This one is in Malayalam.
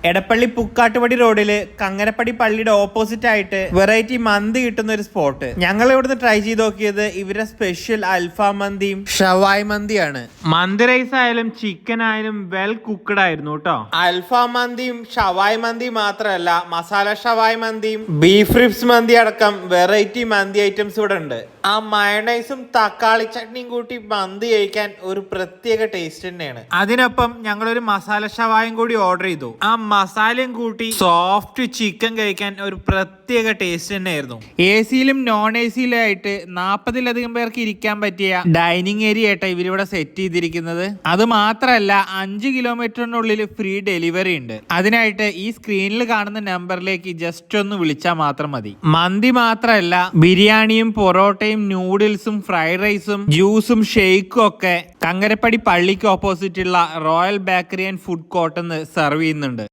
എടപ്പള്ളി പുക്കാട്ടുപടി റോഡില് കങ്ങരപ്പടി പള്ളിയുടെ ഓപ്പോസിറ്റ് ആയിട്ട് വെറൈറ്റി മന്തി കിട്ടുന്ന ഒരു സ്പോട്ട്. ഞങ്ങൾ ഇവിടുന്ന് ട്രൈ ചെയ്ത് നോക്കിയത് ഇവരുടെ സ്പെഷ്യൽ അൽഫാം മന്തിയും ഷവായ് മന്തിയാണ്. മന്തി റൈസ് ആയാലും ചിക്കൻ ആയാലും വെൽ കുക്ക്ഡ് ആയിരുന്നു കേട്ടോ. അൽഫാം മന്തിയും ഷവായ് മന്തിയും മാത്രമല്ല, മസാല ഷവായ് മന്തിയും ബീഫ് റിബ്സ് മന്തി അടക്കം വെറൈറ്റി മന്തി ഐറ്റംസ് ഇവിടെ ഉണ്ട്. ആ മയണൈസും തക്കാളി ചട്നിയും കൂട്ടി മന്തി കഴിക്കാൻ ഒരു പ്രത്യേക ടേസ്റ്റ് തന്നെയാണ്. അതിനൊപ്പം ഞങ്ങളൊരു മസാല ഷവായും കൂടി ഓർഡർ ചെയ്തു. ആ മസാലയും കൂട്ടി സോഫ്റ്റ് ചിക്കൻ കഴിക്കാൻ ഒരു പ്രത്യേക ടേസ്റ്റ് തന്നെയായിരുന്നു. എ സിയിലും നോൺ എ സിയിലും ആയിട്ട് 40-ലധികം പേർക്ക് ഇരിക്കാൻ പറ്റിയ ഡൈനിങ് ഏരിയ ആയിട്ടാ ഇവരിവിടെ സെറ്റ് ചെയ്തിരിക്കുന്നത്. അത് മാത്രമല്ല 5 കിലോമീറ്ററിനുള്ളിൽ ഫ്രീ ഡെലിവറി ഉണ്ട്. അതിനായിട്ട് ഈ സ്ക്രീനിൽ കാണുന്ന നമ്പറിലേക്ക് ജസ്റ്റ് ഒന്ന് വിളിച്ചാൽ മാത്രം മതി. മന്തി മാത്രമല്ല, ബിരിയാണിയും പൊറോട്ടയും നൂഡിൽസും ഫ്രൈഡ് റൈസും ജ്യൂസും ഷെയ്ക്കും ഒക്കെ കങ്ങരപ്പടി പള്ളിക്ക് ഓപ്പോസിറ്റുള്ള royal bakery and food court serve ചെയ്യുന്നുണ്ട്.